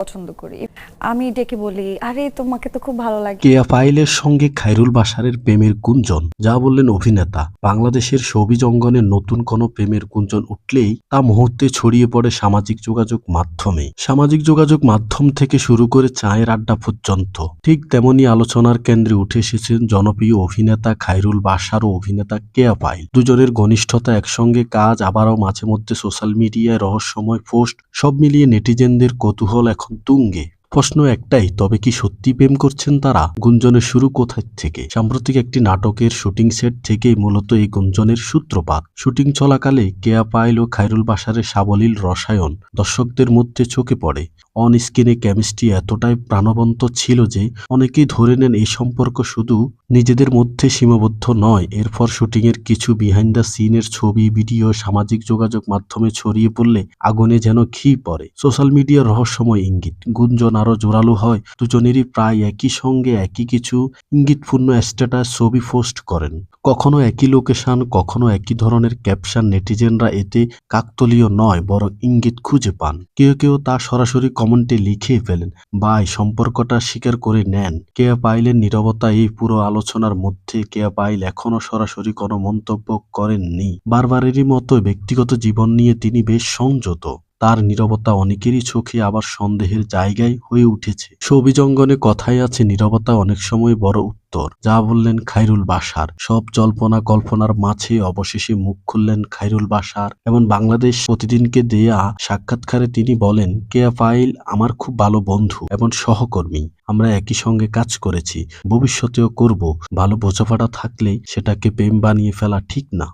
পছন্দ করি। আমি ডেকে বলি, আরে তোমাকে তো খুব ভালো লাগে। কেয়া পায়েলের সঙ্গে খায়রুল বাশারের প্রেমের গুঞ্জন, যা বললেন অভিনেতা। বাংলাদেশের শোবিজ অঙ্গনে নতুন কোনো প্রেমের গুঞ্জন উঠলেই তা মুহূর্তে ছড়িয়ে পড়ে সামাজিক যোগাযোগ মাধ্যমে। সামাজিক যোগাযোগ মাধ্যম থেকে শুরু করে চায়ের আড্ডা পর্যন্ত। ঠিক তেমনি আলোচনার কেন্দ্রে উঠে এসেছেন জনপ্রিয় অভিনেতা খায়রুল বাশার ও অভিনেতা কেয়া পায়েল। দুজনের ঘনিষ্ঠতা, একসঙ্গে কাজ, আবারও মাঝে মধ্যে সোশ্যাল মিডিয়ায় রহস্যময় পোস্ট, সব মিলিয়ে নেটিজেনদের কৌতূহল এখন তুঙ্গে। প্রশ্ন একটাই, তবে কি সত্যি প্রেম করছেন তারা? গুঞ্জনের শুরু কোথায় থেকে? সাম্প্রতিক একটি নাটকের শুটিং সেট থেকেই মূলত এই গুঞ্জনের সূত্রপাত। শুটিং চলাকালে কেয়া পায়েল ও খায়রুল বাশারের সাবলীল রসায়ন দর্শকদের মধ্যে চোখে পড়ে। অন স্ক্রিনে কেমিস্ট্রি এতটাই প্রাণবন্ত ছিল যে অনেকেই ধরে নেন এই সম্পর্ক শুধু নিজেদের মধ্যে সীমাবদ্ধ নয়। এরপর শুটিংয়ের কিছু বিহাইন্ড দ্য সিনের ছবি, ভিডিও সামাজিক যোগাযোগ মাধ্যমে ছড়িয়ে পড়লে আগুনে যেন ঘি পড়ে। সোশ্যাল মিডিয়ার রহস্যময় ইঙ্গিত। গুঞ্জন আরও জোরালো হয়, দুজনেরই প্রায় একই সঙ্গে একই কিছু ইঙ্গিতপূর্ণ স্ট্যাটাস, ছবি পোস্ট করেন। কখনো একই লোকেশন, কখনো একই ধরনের ক্যাপশন। নেটিজেনরা এতে কাকতলীয় নয়, বরং ইঙ্গিত খুঁজে পান। কেউ কেউ তা সরাসরি কমেন্টে লিখে ফেলেন বা এই সম্পর্কটা স্বীকার করে নেন। কেয়া পায়েলের নীরবতা এই পুরো আলোচনার মধ্যে। কেয়া পায়েল এখনো সরাসরি কোনো মন্তব্য করেননি। বারবারেরই মতো ব্যক্তিগত জীবন নিয়ে তিনি বেশ সংযত। তার নীরবতা অনেকেরই চোখে আবার সন্দেহের জায়গায় হয়ে উঠেছে। শোবিজ অঙ্গনে কথাই আছে, নীরবতা অনেক সময় বড় উত্তর। যা বললেন খায়রুল বাশার। সব জল্পনা কল্পনার মাঝে অবশেষে মুখ খুললেন খায়রুল বাশার এবং বাংলাদেশ প্রতিদিনকে দেয়া সাক্ষাৎকারে তিনি বলেন, কেয়া পায়েল আমার খুব ভালো বন্ধু এবং সহকর্মী। আমরা একই সঙ্গে কাজ করেছি, ভবিষ্যতেও করব। ভালো বোঝাপড়া থাকলে সেটাকে প্রেম বানিয়ে ফেলা ঠিক না।